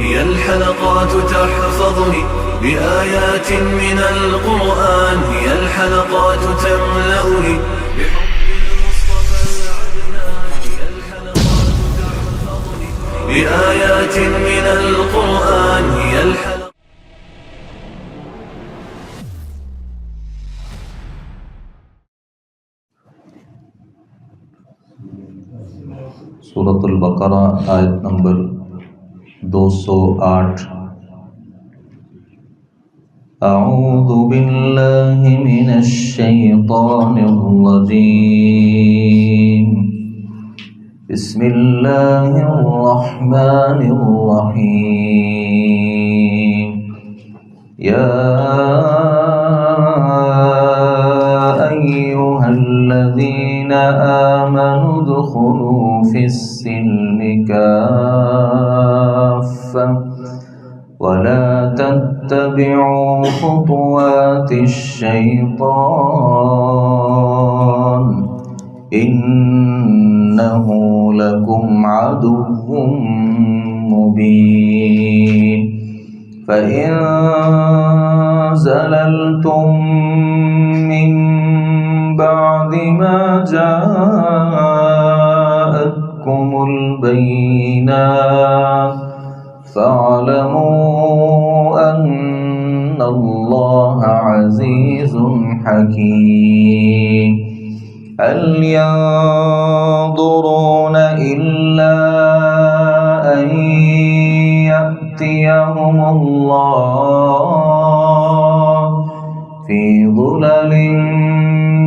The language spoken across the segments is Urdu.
هي الحلقات تحفظني بآيات من القرآن، هي الحلقات تملأني بحب المصطفى العدنان، هي الحلقات تحفظني بآيات من القرآن، هي الحلقات. سورۃ البقرہ آیت نمبر 208۔ اعوذ باللہ من الشیطان الرجیم، بسم اللہ الرحمن الرحیم۔ یا ایہا الذین آمنوا ادخلوا فی السلم کافۃ ولا تتبعوا خطوات الشیطان انہ لکم عدو مبین۔ فإن زللتم من بعد ما جاءتكم البينات فاعلموا أن الله عزيز حكيم۔ هل ينظرون إلا أن يأتيهم الله في ظلل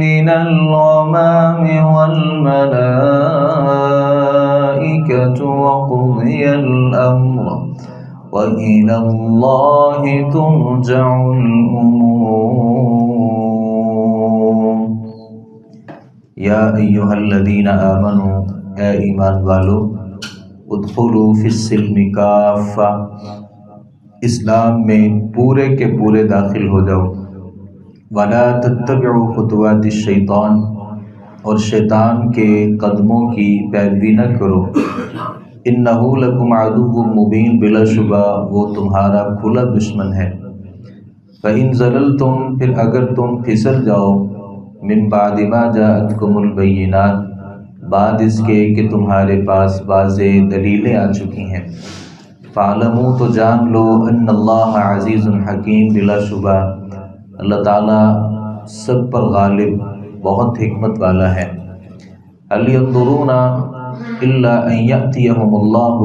من الغمام والملائكة وقضي الأمر وإلى الله ترجع الأمور۔ یا ایہا الذین آمنوا، اے ایمان والو، ادخلوا فی السلم کافۃ، اسلام میں پورے کے پورے داخل ہو جاؤ۔ ولا تتبعوا خطوات الشیطان، اور شیطان کے قدموں کی پیروی نہ کرو۔ انہ لکم عدو مبین، بلا شبہ وہ تمہارا کھلا دشمن ہے۔ فإن زللتم، پھر اگر تم پھسل جاؤ، من بعد ما جاءتکم البینات، بعد اس کے کہ تمہارے پاس واضح دلیلیں آ چکی ہیں، فاعلموا، تو جان لو، ان اللہ عزیز حکیم، بلا شبہ اللہ تعالیٰ سب پر غالب، بہت حکمت والا ہے۔ هل ينظرون الا ان یأتیہم اللہ،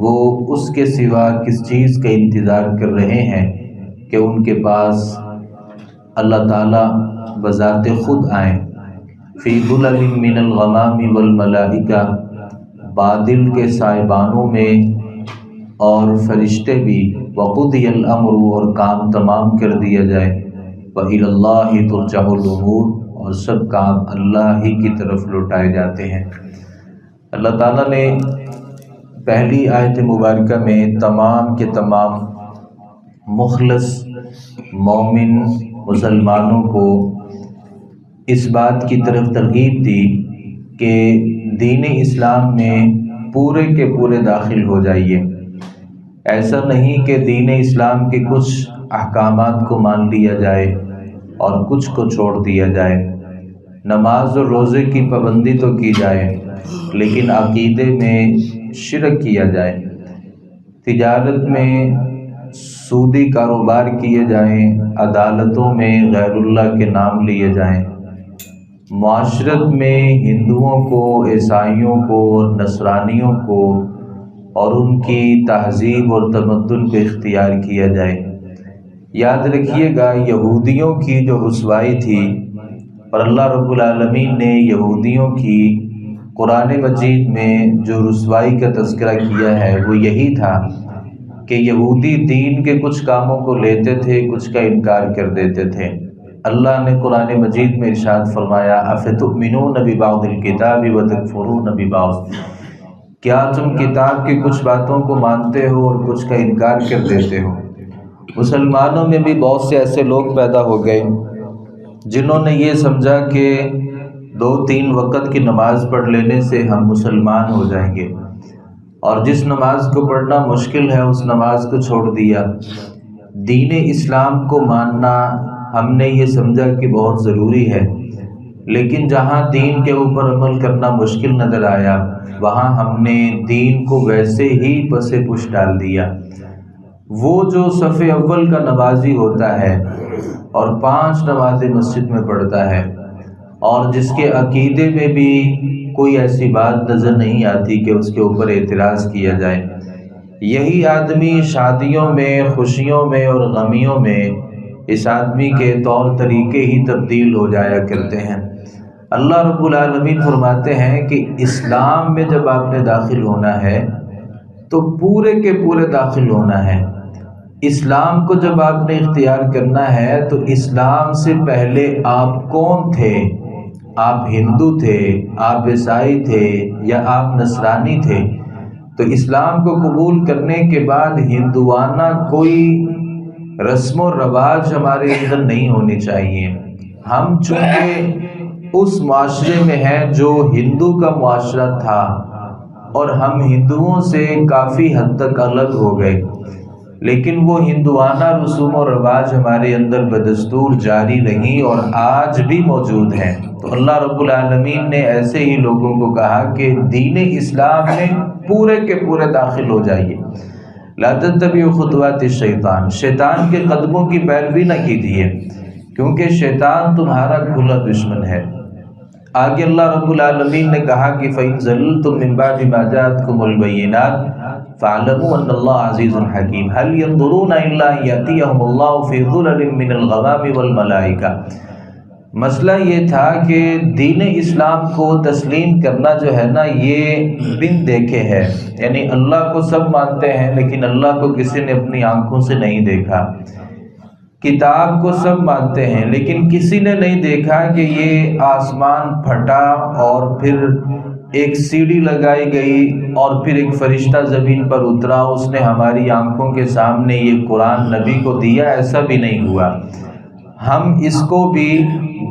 وہ اس کے سوا کس چیز کا انتظار کر رہے ہیں کہ ان کے پاس اللہ تعالیٰ بذات خود آئیں۔ فی ظلل من الغمام والملائکہ، بادل کے سائبانوں میں اور فرشتے بھی، وقضی الامر، اور کام تمام کر دیا جائے، وإلی اللہ ترجع الامور، اور سب کام اللہ ہی کی طرف لوٹائے جاتے ہیں۔ اللہ تعالیٰ نے پہلی آیت مبارکہ میں تمام کے تمام مخلص مومن مسلمانوں کو اس بات کی طرف ترغیب دی کہ دین اسلام میں پورے کے پورے داخل ہو جائیے۔ ایسا نہیں کہ دین اسلام کے کچھ احکامات کو مان لیا جائے اور کچھ کو چھوڑ دیا جائے۔ نماز اور روزے کی پابندی تو کی جائے، لیکن عقیدے میں شرک کیا جائے، تجارت میں سودی کاروبار کیے جائیں، عدالتوں میں غیر اللہ کے نام لیے جائیں، معاشرت میں ہندوؤں کو، عیسائیوں کو اور نصرانیوں کو اور ان کی تہذیب اور تمدن کو اختیار کیا جائے۔ یاد رکھیے گا، یہودیوں کی جو رسوائی تھی، اور اللہ رب العالمین نے یہودیوں کی قرآن مجید میں جو رسوائی کا تذکرہ کیا ہے وہ یہی تھا کہ یہودی دین کے کچھ کاموں کو لیتے تھے، کچھ کا انکار کر دیتے تھے۔ اللہ نے قرآن مجید میں ارشاد فرمایا، افتؤمنون ببعض الکتاب وتکفرون ببعض، کیا تم کتاب کی کچھ باتوں کو مانتے ہو اور کچھ کا انکار کر دیتے ہو؟ مسلمانوں میں بھی بہت سے ایسے لوگ پیدا ہو گئے جنہوں نے یہ سمجھا کہ 2-3 وقت کی نماز پڑھ لینے سے ہم مسلمان ہو جائیں گے، اور جس نماز کو پڑھنا مشکل ہے اس نماز کو چھوڑ دیا۔ دین اسلام کو ماننا ہم نے یہ سمجھا کہ بہت ضروری ہے، لیکن جہاں دین کے اوپر عمل کرنا مشکل نظر آیا وہاں ہم نے دین کو ویسے ہی پس پش ڈال دیا۔ وہ جو صف اول کا نمازی ہوتا ہے اور 5 نمازیں مسجد میں پڑھتا ہے اور جس کے عقیدے میں بھی کوئی ایسی بات نظر نہیں آتی کہ اس کے اوپر اعتراض کیا جائے، یہی آدمی شادیوں میں، خوشیوں میں اور غمیوں میں اس آدمی کے طور طریقے ہی تبدیل ہو جایا کرتے ہیں۔ اللہ رب العالمین فرماتے ہیں کہ اسلام میں جب آپ نے داخل ہونا ہے تو پورے کے پورے داخل ہونا ہے۔ اسلام کو جب آپ نے اختیار کرنا ہے تو اسلام سے پہلے آپ کون تھے؟ آپ ہندو تھے، آپ عیسائی تھے یا آپ نصرانی تھے؟ تو اسلام کو قبول کرنے کے بعد ہندوانہ کوئی رسم و رواج ہمارے اندر نہیں ہونی چاہیے۔ ہم چونکہ اس معاشرے میں ہیں جو ہندو کا معاشرہ تھا اور ہم ہندوؤں سے کافی حد تک الگ ہو گئے، لیکن وہ ہندوانہ رسوم و رواج ہمارے اندر بدستور جاری رہیں اور آج بھی موجود ہیں۔ تو اللہ رب العالمین نے ایسے ہی لوگوں کو کہا کہ دین اسلام میں پورے کے پورے داخل ہو جائیے۔ لا تتبعوا خطوات الشیطان، شیطان کے قدموں کی پیروی نہ کیجیے کیونکہ شیطان تمہارا کھلا دشمن ہے۔ آگے اللہ رب العالمین نے کہا کہ فَإِن زَلَلْتُم مِّن بَعْدِ مَا جَاءَتْكُمُ الْبَيِّنَاتُ فَاعْلَمُوا أَنَّ اللَّهَ عَزِيزٌ حَكِيمٌ هَلْ يَنظُرُونَ إِلَّا أَن يَأْتِيَهُمُ اللَّهُ فِي ظُلَلٍ مِّنَ الْغَمَامِ وَالْمَلَائِكَةِ۔ مسئلہ یہ تھا کہ دین اسلام کو تسلیم کرنا جو ہے نا یہ بن دیکھے ہے، یعنی اللہ کو سب مانتے ہیں لیکن اللہ کو کسی نے اپنی آنکھوں سے نہیں دیکھا، کتاب کو سب مانتے ہیں لیکن کسی نے نہیں دیکھا کہ یہ آسمان پھٹا اور پھر ایک سیڑھی لگائی گئی اور پھر ایک فرشتہ زمین پر اترا، اس نے ہماری آنکھوں کے سامنے یہ قرآن نبی کو دیا، ایسا بھی نہیں ہوا۔ ہم اس کو بھی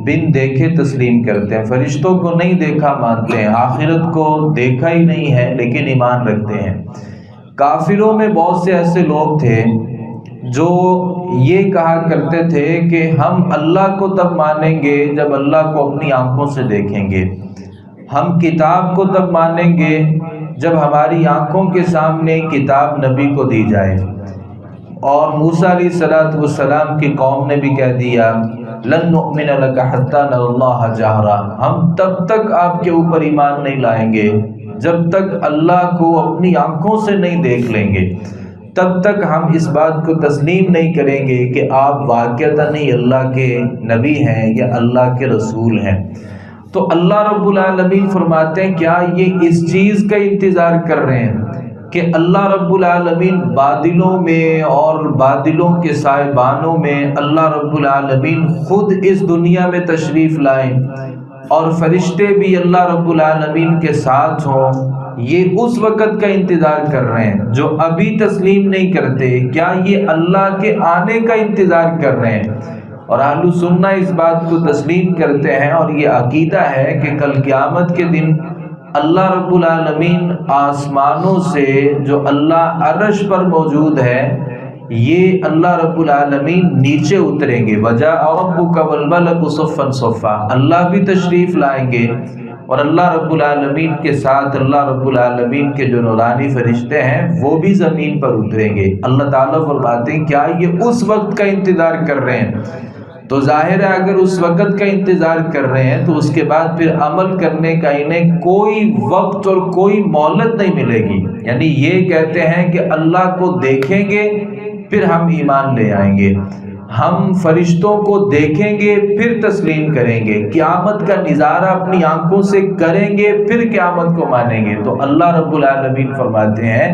بن دیکھے تسلیم کرتے ہیں، فرشتوں کو نہیں دیکھا مانتے ہیں، آخرت کو دیکھا ہی نہیں ہے لیکن ایمان رکھتے ہیں۔ کافروں میں بہت سے ایسے لوگ تھے جو یہ کہا کرتے تھے کہ ہم اللہ کو تب مانیں گے جب اللہ کو اپنی آنکھوں سے دیکھیں گے، ہم کتاب کو تب مانیں گے جب ہماری آنکھوں کے سامنے کتاب نبی کو دی جائے۔ اور موسیٰ علیہ السلام کی قوم نے بھی کہہ دیا لن نؤمن لک حتی نری اللہ جہرا، ہم تب تک آپ کے اوپر ایمان نہیں لائیں گے جب تک اللہ کو اپنی آنکھوں سے نہیں دیکھ لیں گے، تب تک ہم اس بات کو تسلیم نہیں کریں گے کہ آپ واقعتاً ہی اللہ کے نبی ہیں یا اللہ کے رسول ہیں۔ تو اللہ رب العالمین فرماتے ہیں کیا یہ اس چیز کا انتظار کر رہے ہیں کہ اللہ رب العالمین بادلوں میں اور بادلوں کے سائبانوں میں اللہ رب العالمین خود اس دنیا میں تشریف لائیں اور فرشتے بھی اللہ رب العالمین کے ساتھ ہوں؟ یہ اس وقت کا انتظار کر رہے ہیں جو ابھی تسلیم نہیں کرتے، کیا یہ اللہ کے آنے کا انتظار کر رہے ہیں؟ اور اہل سنہ اس بات کو تسلیم کرتے ہیں اور یہ عقیدہ ہے کہ کل قیامت کے دن اللہ رب العالمین آسمانوں سے جو اللہ عرش پر موجود ہے یہ اللہ رب العالمین نیچے اتریں گے، وَجَاءَ رَبُّكَ وَالْمَلَكُ صَفًّا صَفًّا، اللہ بھی تشریف لائیں گے اور اللہ رب العالمین کے ساتھ اللہ رب العالمین کے جو نورانی فرشتے ہیں وہ بھی زمین پر اتریں گے۔ اللہ تعالیٰ فرماتے ہیں کیا یہ اس وقت کا انتظار کر رہے ہیں؟ تو ظاہر ہے اگر اس وقت کا انتظار کر رہے ہیں تو اس کے بعد پھر عمل کرنے کا انہیں کوئی وقت اور کوئی مہلت نہیں ملے گی، یعنی یہ کہتے ہیں کہ اللہ کو دیکھیں گے پھر ہم ایمان لے آئیں گے، ہم فرشتوں کو دیکھیں گے پھر تسلیم کریں گے، قیامت کا نظارہ اپنی آنکھوں سے کریں گے پھر قیامت کو مانیں گے۔ تو اللہ رب العالمین فرماتے ہیں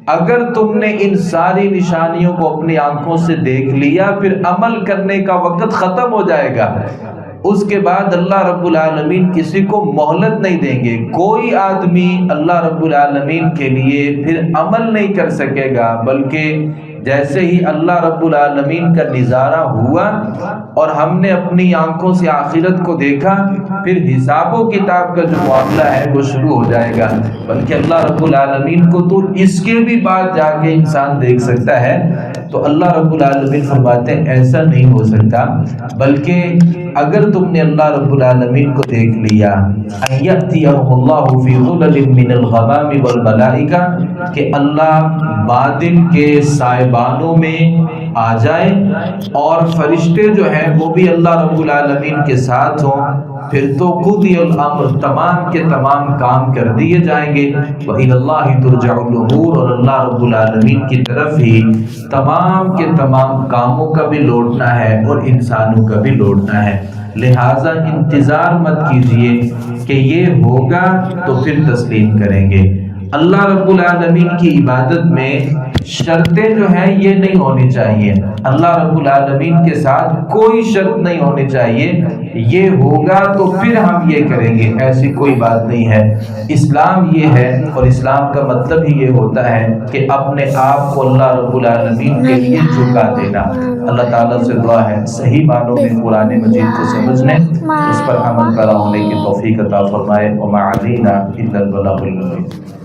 اگر تم نے ان ساری نشانیوں کو اپنی آنکھوں سے دیکھ لیا پھر عمل کرنے کا وقت ختم ہو جائے گا، اس کے بعد اللہ رب العالمین کسی کو مہلت نہیں دیں گے، کوئی آدمی اللہ رب العالمین کے لیے پھر عمل نہیں کر سکے گا، بلکہ جیسے ہی اللہ رب العالمین کا نظارہ ہوا اور ہم نے اپنی آنکھوں سے آخرت کو دیکھا، پھر حساب و کتاب کا جو معاملہ ہے وہ شروع ہو جائے گا، بلکہ اللہ رب العالمین کو تو اس کے بھی بعد جا کے انسان دیکھ سکتا ہے۔ تو اللہ رب العالمین فرماتے ہیں ایسا نہیں ہو سکتا، بلکہ اگر تم نے اللہ رب العالمین کو دیکھ لیا، ان یأتیہم اللہ فی ظلل من الغمام والملائکہ، کہ اللہ بادل کے سائبانوں میں آ جائے اور فرشتے جو ہیں وہ بھی اللہ رب العالمین کے ساتھ ہوں، پھر تو قضی الامر، تمام کے تمام کام کر دیے جائیں گے۔ وَإِلَى اللَّهِ تُرْجَعُ الْأُمُورُ، اور اللہ رب العالمین کی طرف ہی تمام کے تمام کاموں کا بھی لوٹنا ہے اور انسانوں کا بھی لوٹنا ہے۔ لہٰذا انتظار مت کیجئے کہ یہ ہوگا تو پھر تسلیم کریں گے۔ اللہ رب العالمین کی عبادت میں شرطیں جو ہیں یہ نہیں ہونی چاہیے، اللہ رب العالمین کے ساتھ کوئی شرط نہیں ہونی چاہیے، یہ ہوگا تو پھر ہم یہ کریں گے، ایسی کوئی بات نہیں ہے۔ اسلام یہ ہے، اور اسلام کا مطلب ہی یہ ہوتا ہے کہ اپنے آپ کو اللہ رب العالمین کے لیے جھکا دینا۔ اللہ تعالیٰ سے دعا ہے صحیح معنوں میں قرآن مجید کو سمجھنے، اس پر عمل پیرا ہونے کی توفیق عطا فرمائے۔ وما علینا الا البلاغ المبین۔